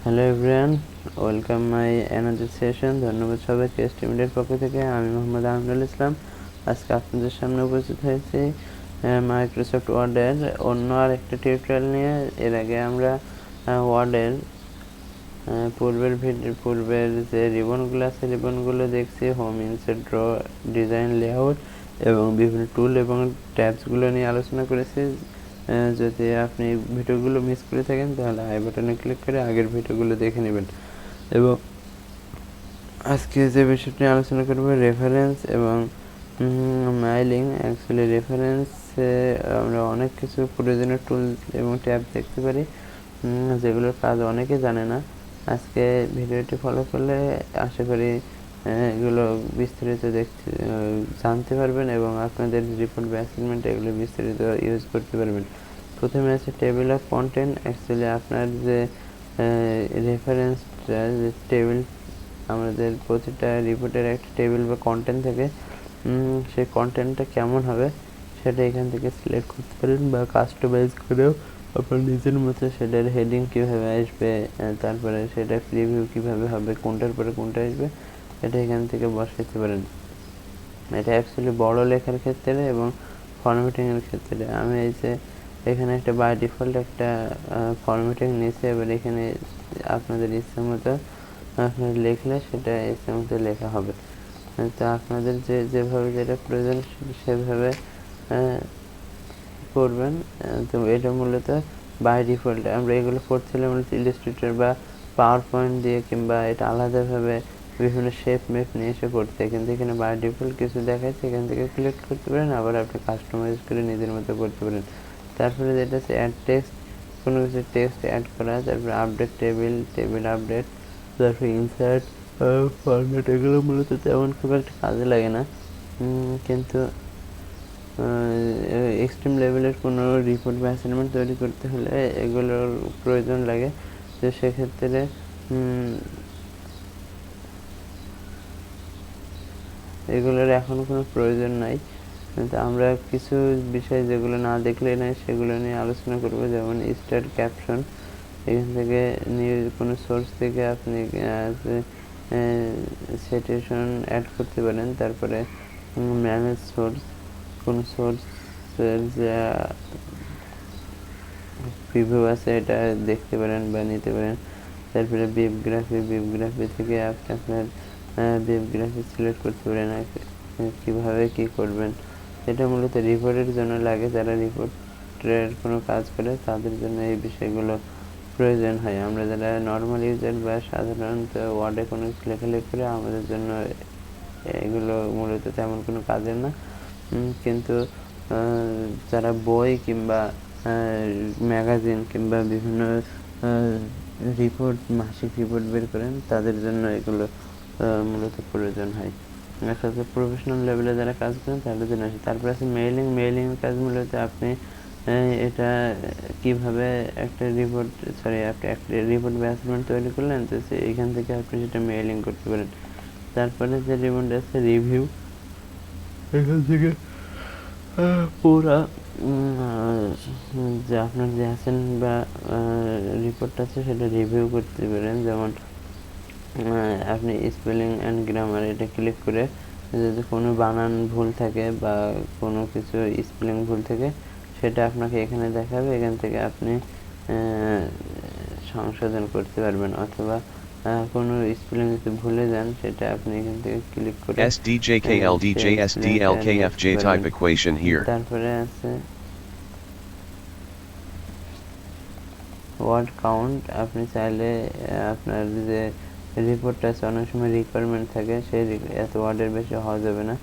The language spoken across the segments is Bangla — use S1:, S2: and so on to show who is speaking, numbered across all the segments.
S1: Hello everyone, welcome my another session. ধন্যবাদ সবাইকে স্টিমেটের পক্ষ থেকে। আমি মোহাম্মদ আমিনুল ইসলাম আজকে আপনাদের সামনে উপস্থিত হয়েছি মাইক্রোসফট ওয়ার্ডের অন্য আর একটা টিউটোরিয়াল নিয়ে। এর আগে আমরা ওয়ার্ডের পূর্বের যে রিবনগুলো আছে রিবনগুলো দেখছি, home, insert, draw, design, layout এবং বিভিন্ন টুল এবং ট্যাবসগুলো নিয়ে আলোচনা করেছি। যদি আপনি ভিডিওগুলো মিস করে থাকেন তাহলে আই বাটনে ক্লিক করে আগের ভিডিওগুলো দেখে নেবেন। এবং আজকে যে বিষয়টি আলোচনা করব রেফারেন্স এবং মাইলিং। অ্যাকচুয়ালি রেফারেন্সে আমরা অনেক কিছু প্রয়োজনীয় টুল এবং ট্যাব দেখতে পারি যেগুলোর কাজ অনেকে জানে না। আজকে ভিডিওটি ফলো করলে আশা করি এগুলো বিস্তারিত জানতে পারবেন এবং আপনাদের রিপোর্ট বা অ্যাসাইনমেন্ট এগুলো বিস্তারিত ইউজ করতে পারবেন। প্রথমে আছে টেবিল অফ কন্টেন্ট। অ্যাকচুয়ালি আপনার যে রেফারেন্সটা, যে টেবিল, আমাদের প্রতিটা রিপোর্টের একটা টেবিল বা কন্টেন্ট থাকে। সেই কন্টেন্টটা কেমন হবে সেটা এখান থেকে সিলেক্ট করতে পারেন বা কাস্টমাইজ করেও আপনার নিজের মতো সেটার হেডিং কীভাবে আসবে, তারপরে সেটা প্রিভিউ কীভাবে হবে, কোনটার পরে কোনটা আসবে, এটা এখান থেকে বসাইতে পারেন। এটা অ্যাকচুয়ালি বড় লেখার ক্ষেত্রে এবং ফরম্যাটিংয়ের ক্ষেত্রে। আমি এই যে এখানে একটা বাই ডিফল্ট একটা ফরম্যাটিং নিয়েছি। এবার এখানে আপনাদের ইচ্ছা মতো আপনার লিখলে সেটা ইচ্ছা মতো লেখা হবে। তো আপনাদের যেভাবে যেটা প্রয়োজন সেভাবে করবেন। তো এটা মূলত বাই ডিফল্ট। আমরা এগুলো করছিলাম মূলত ইলাস্ট্রেটর বা পাওয়ার পয়েন্ট দিয়ে, কিংবা এটা আলাদাভাবে বিভিন্ন শেপ মেপ নিয়ে এসে করতে, কিন্তু এখানে বাই ডিফল্ট কিছু দেখাচ্ছে, এখান থেকে সিলেক্ট করতে পারেন, আবার আপনি কাস্টমাইজ করে নিজের মতো করতে পারেন। তারপরে যেটা আছে অ্যাড টেক্সট, কোনো কিছু টেক্সট অ্যাড করা, তারপরে আপডেট টেবিল, টেবিল আপডেট, তারপরে ইনসার্ট, ফরম্যাট। এগুলো মূলত তেমন খুব একটা কাজে লাগে না, কিন্তু এক্সট্রিম লেভেলের কোনো রিপোর্ট বা অ্যাসাইনমেন্ট তৈরি করতে হলে এগুলোর প্রয়োজন লাগে। তো সেক্ষেত্রে এগুলোর এখন কোনো প্রয়োজন নাই। তো আমরা কিছু বিষয় যেগুলো না দেখলে নাই সেগুলো নিয়ে আলোচনা করব। যেমন স্টার্ট ক্যাপশন, এখান থেকে কোনো সোর্স থেকে আপনি সিটেশন অ্যাড করতে পারেন। তারপরে ম্যানেজ সোর্স, কোনো সোর্সের যে প্রিভিউ আছে এটা দেখতে পারেন বা নিতে পারেন। তারপরে বিবগ্রাফি থেকে আপনি আপনার বিবগ্রাফি সিলেক্ট করতে পারেন কীভাবে কী করবেন। এটা মূলত রিপোর্টের জন্য লাগে, যারা রিপোর্টের কোনো কাজ করে তাদের জন্য এই বিষয়গুলো প্রয়োজন হয়। আমরা যারা নর্মাল ইউজার বা সাধারণত ওয়ার্ডে কোনো কিছু লেখালেখি করে, আমাদের জন্য এগুলো মূলত তেমন কোনো কাজের না। কিন্তু যারা বই কিংবা ম্যাগাজিন কিংবা বিভিন্ন রিপোর্ট, মাসিক রিপোর্ট বের করেন, তাদের জন্য এগুলো মূলত প্রয়োজন হয়। সাথে প্রফেশনাল লেভেলে যারা কাজ করেন তাদের জন্য আসে। তারপরে আছে মেইলিংয়ের কাজ। মূলত আপনি এটা কীভাবে একটা রিপোর্ট বা অ্যাসাইনমেন্ট তৈরি করলেন, তো এখান থেকে আপনি সেটা মেইলিং করতে পারেন। তারপরে যে রিপোর্ট আছে রিভিউ, এখান থেকে পুরা যে আপনার যে অ্যাসাইনমেন্ট বা রিপোর্ট আছে সেটা রিভিউ করতে পারেন। যেমন আপনি স্পেলিং অ্যান্ড গ্রামার এটা ক্লিক করে যদি কোনো বানান ভুল থাকে বা কোনো কিছু স্পেলিং ভুল থাকে সেটা আপনাকে এখানে দেখাবে। এখান থেকে আপনি সংশোধন করতে পারবেন, অথবা কোনো স্পেলিং যদি ভুলে যান সেটা আপনি এখান থেকে ক্লিক করে
S2: SDJKLDJSDLKFJ type equation here.
S1: তারপরে আছে ওয়ার্ড কাউন্ট। আপনি চাইলে আপনার যে রিপোর্টটা আছে অনেক সময় রিকোয়ারমেন্ট থাকে, সেই এত ওয়ার্ডের বেশি হওয়া যাবে না,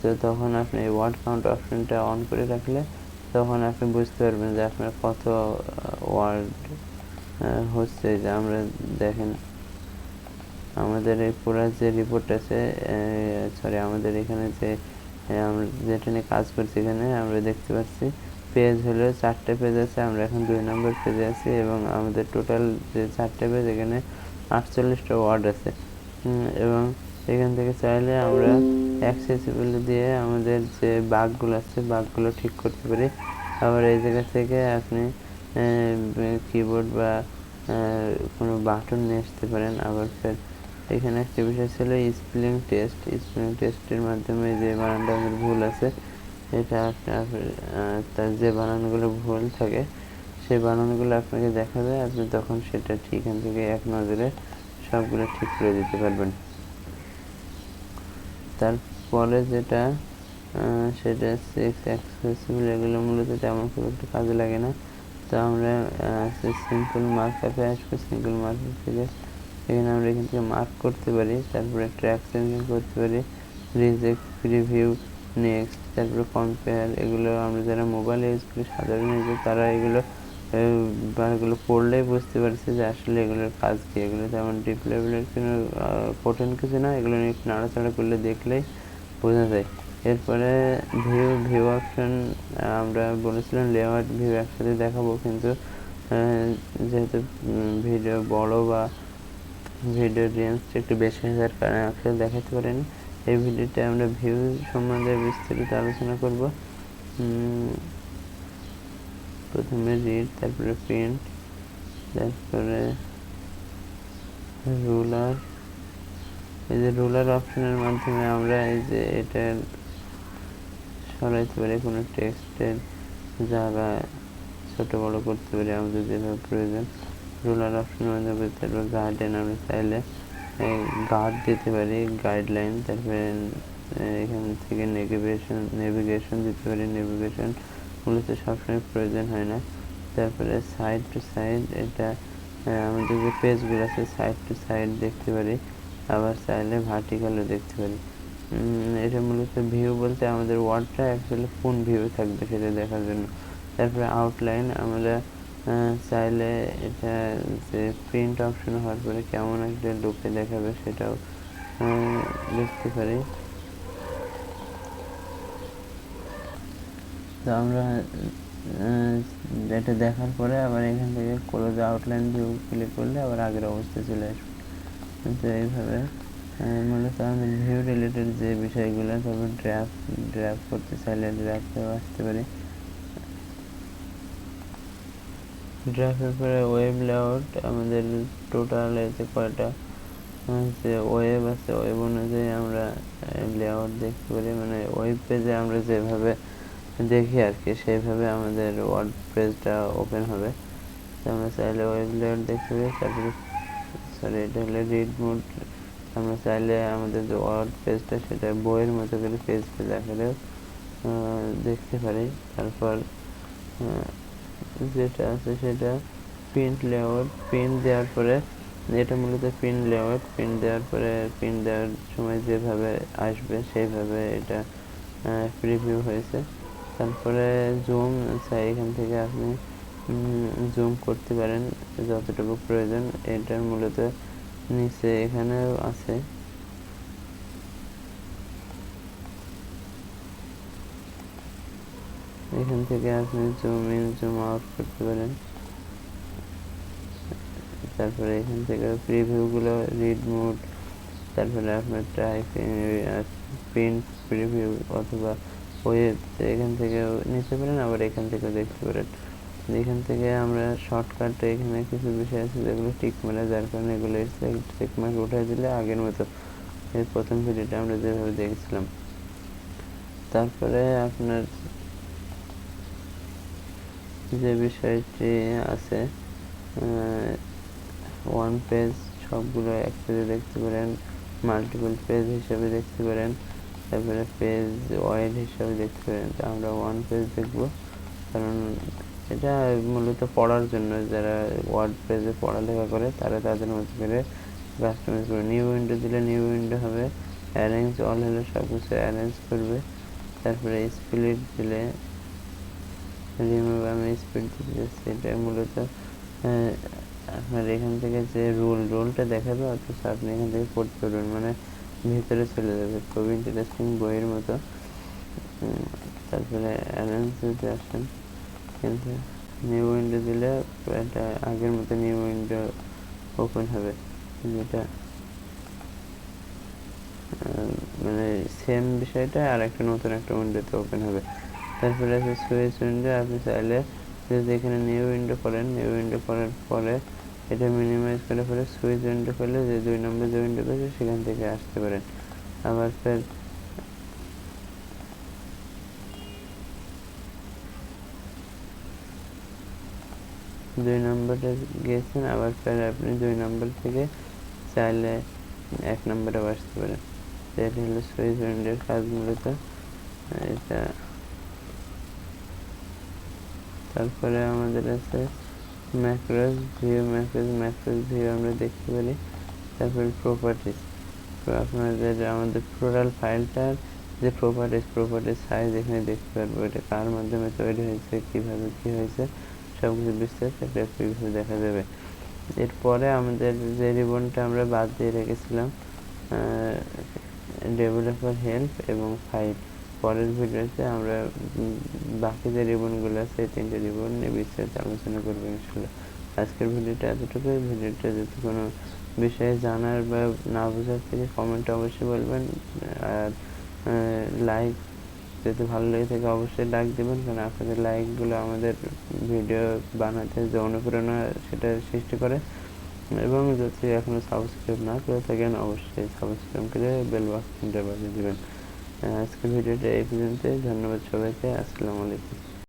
S1: তো তখন আপনি ওয়ার্ড কাউন্ট অপশনটা অন করে রাখলে তখন আপনি বুঝতে পারবেন যে আপনার কত ওয়ার্ড হচ্ছে। যে আমরা দেখেন আমাদের এই পুরো যে রিপোর্ট আছে, আমাদের এখানে যে আমরা যেটা নিয়ে কাজ করছি, এখানে আমরা দেখতে পাচ্ছি পেজ হলো 4টে পেজ আছে। আমরা এখন 2 নম্বর পেজে আছি এবং আমাদের টোটাল যে 4টে পেজ, এখানে 48টা ওয়ার্ড আছে। এবং এখান থেকে চাইলে আমরা অ্যাক্সেসিবল দিয়ে আমাদের যে বাগগুলো আছে বাগগুলো ঠিক করতে পারি। আবার এই জায়গা থেকে আপনি কিবোর্ড বা কোনো বাটন নিয়ে আসতে পারেন। আবার ফের এখানে একটা বিষয় ছিল স্পেলিং টেস্ট। স্পেলিং টেস্টের মাধ্যমে যে বানানটা আমাদের ভুল আছে এটা তার যে বানানগুলো ভুল থাকে সেই বানানগুলো আপনাকে দেখাবে, আপনি তখন সেটা এখান থেকে এক নজরে সবগুলো ঠিক করে দিতে পারবেন। তারপরে যেটা সেটা অ্যাক্সেসিবল, এগুলো মূলত তেমন খুব একটা কাজে লাগে না। তো আমরা সিম্পল মার্কআপে আসবো। সিম্পল মার্কআপ থেকে এখানে আমরা এখান থেকে মার্ক করতে পারি, তারপরে ট্র্যাক চেঞ্জিং করতে পারি, রিজেক্ট, প্রিভিউ, নেক্সট, তারপরে কম্পেয়ার। এগুলো আমরা যারা মোবাইল ইউজ করি, সাধারণ ইউজার, তারা এগুলো পড়লেই বুঝতে পারছে যে আসলে এগুলোর কাজ কি। এগুলো তেমন ডিপ লেভেলের কোনো কঠিন কিছু না, এগুলো নিয়ে একটু নাড়াচাড়া করলে দেখলেই বোঝা যায়। এরপরে ভিউ অপশন, আমরা বলেছিলাম লেআউট ভিউ একসাথে দেখাবো, কিন্তু যেহেতু ভিডিও বড় বা ভিডিওর রেঞ্জটা একটু বেশি হওয়ার কারণে একসাথে দেখাতে পারেন। এই ভিডিওতে আমরা ভিউ সম্বন্ধে বিস্তারিত আলোচনা করব। প্রথমে রিড, তারপরে প্রিন্ট, তারপরে রুলার। এই যে রুলার অপশনের মাধ্যমে আমরা এই যে এটা সরাইতে পারি, কোনো টেক্সটের জায়গা ছোট বড় করতে পারি আমাদের যেভাবে প্রয়োজন। রুলার অপশনের মাধ্যমে তারপর গাইডলাইন, আমরা চাইলে গার্ড দিতে পারি, গাইডলাইন। তারপরে এখান থেকে নেভিগেশন দিতে পারি। নেভিগেশন মূলত সবসময় প্রয়োজন হয় না। তারপরে সাইড টু সাইড, এটা আমাদের যে পেজগুলো আছে সাইড টু সাইড দেখতে পারি, আবার চাইলে ভার্টিক্যালও দেখতে পারি। এটা মূলত ভিউ বলতে আমাদের ওয়ার্ডটা অ্যাকচুয়ালি কোন ভিউ থাকবে সেটা দেখার জন্য। তারপরে আউটলাইন, আমরা চাইলে এটা যে প্রিন্ট অপশন হওয়ার পরে কেমন একটা লুকে দেখাবে সেটাও দেখতে পারি। তো আমরা এটা দেখার পরে আবার এখান থেকে ক্লোজ আউটলাইন ভিউ ক্লিক করলে আবার আগের অবস্থায় চলে আসবে। তো এইভাবে মূলত আমাদের ভিউ রিলেটেড যে বিষয়গুলো, তারপর ড্রাফট করতে চাইলে ড্রাফটেও আসতে পারি। ড্রাফটের পরে ওয়েব লেআউট, আমাদের টোটাল এতে কয়টা যে ওয়েব আছে, ওয়েব অনুযায়ী আমরা লেআউট দেখতে পারি। মানে ওয়েব পেজে আমরা যেভাবে দেখি আর কি, সেইভাবে আমাদের ওয়ার্ড পেজটা ওপেন হবে। তো আমরা চাইলে ওয়েব লেআউট দেখতে পারি। তারপরে এটা হলো রিড মোড, আমরা চাইলে আমাদের যে ওয়ার্ড পেজটা সেটা বইয়ের মতো করে পেজ আকারেও দেখতে পারি। তারপর যেটা আছে সেটা প্রিন্ট লেআউট। প্রিন্ট দেওয়ার পরে এটা মূলত প্রিন্ট লেআউট, প্রিন্ট দেওয়ার পরে প্রিন্ট দেওয়ার সময় যেভাবে আসবে সেইভাবে এটা প্রিভিউ হয়েছে। তারপরে জুম, এখান থেকে আপনি জুম করতে পারেন যতটুকু প্রয়োজন। এটার মূলত নিচে এখানেও আছে, এখান থেকে আপনি জুম ইন জুম আউট করতে পারেন। তারপরে এখান থেকে প্রিভিউগুলো, রিড মোড, তারপরে আপনার প্রিন্ট প্রিভিউ অথবা ওয়েব, এখান থেকে নিতে পারেন, আবার এখান থেকেও দেখতে পারেন। এখান থেকে আমরা শর্টকাট, এখানে কিছু বিষয় আছে যেগুলো টিক মারে, যার কারণে এগুলো টিক মার্ক উঠাই দিলে আগের মতো এই প্রথম ভিডিওটা আমরা যেভাবে দেখেছিলাম। তারপরে আপনার যে বিষয়টি আছে ওয়ান পেজ, সবগুলো এক পেজে দেখতে পারেন, মাল্টিপল পেজ হিসাবে দেখতে পারেন, তারপরে পেজ ওয়াইড হিসাবে দেখতে পারেন। তো আমরা ওয়ান পেজ দেখব, কারণ এটা মূলত পড়ার জন্য, যারা ওয়ার্ড পেজে পড়ালেখা করে তারা তাদের মতো করে কাস্টমাইজ করবে। নিউ উইন্ডো দিলে নিউ উইন্ডো হবে, অ্যারেঞ্জ অল হলে সব কিছু অ্যারেঞ্জ করবে। তারপরে স্প্লিট দিলে রিমুভ, আমি স্পিড দিতে যাচ্ছি, এটা মূলত আপনার এখান থেকে যে রুলটা দেখাবে, অথচ আপনি এখান থেকে পড়তে পারবেন, মানে ভিতরে চলে যাবে, খুব ইন্টারেস্টিং বইয়ের মতো। তারপরে অ্যারেঞ্জ যদি আসেন, কিন্তু নিউ উইন্ডো দিলে এটা আগের মতো নিউ উইন্ডো ওপেন হবে, যেটা মানে সেম বিষয়টা আর একটা নতুন একটা উইন্ডোতে ওপেন হবে। তারপরে আছে সুইচ উইন্ডো, আপনি চাইলে যদি এখানে নিউ উইন্ডো করেন, নিউ উইন্ডো করার পরে এটা মিনিমাইজ করে পরে সুইচ উইন্ডো করলে যে 2 নম্বর যে উইন্ডো রয়েছে সেখান থেকে আসতে পারেন। আবার ফের 2 নম্বরে গিয়েছেন, আবার ফের আপনি 2 নম্বর থেকে চাইলে 1 নম্বরেও আসতে পারেন। এটা হলো সুইচ উইন্ডোর কাজ মূলত এটা। তারপরে আমাদের আছে ম্যাক্রোস ভিউ, ম্যাক্রোস ভিউ আমরা দেখতে পারি। তারপরে প্রপার্টিস, আপনাদের আমাদের টোটাল ফাইলটার যে প্রপার্টিস সাইজ এখানে দেখতে পারবো, এটা কার মাধ্যমে তৈরি হয়েছে, কিভাবে কি হয়েছে সবকিছু বিস্তারিত একটা প্রিভিউ দেখা যাবে। এরপরে আমাদের যে রিবনটা আমরা বাদ দিয়ে রেখেছিলাম ডেভেলপার হেল্প এবং ফাইল, পরের ভিডিওতে আমরা বাকি যে রিবনগুলো আছে এই 3টে রিবন নিয়ে বিস্তারিত আলোচনা করবো ইনশাল্লাহ। আজকের ভিডিওটা এতটুকুই। ভিডিওটা যদি কোনো বিষয়ে জানার বা না বোঝার থেকে কমেন্টে অবশ্যই বলবেন। আর লাইক যদি ভালো লেগে থাকে অবশ্যই লাইক দেবেন, কারণ আপনাদের লাইকগুলো আমাদের ভিডিও বানাতে যে অনুপ্রেরণা সেটা সৃষ্টি করে। এবং যদি এখনো সাবস্ক্রাইব না করে থাকেন অবশ্যই সাবস্ক্রাইব করে বেল বাটনটা বাজিয়ে দেবেন। আজকের ভিডিওটা এই পর্যন্তই। ধন্যবাদ সবাইকে। আসসালামু আলাইকুম।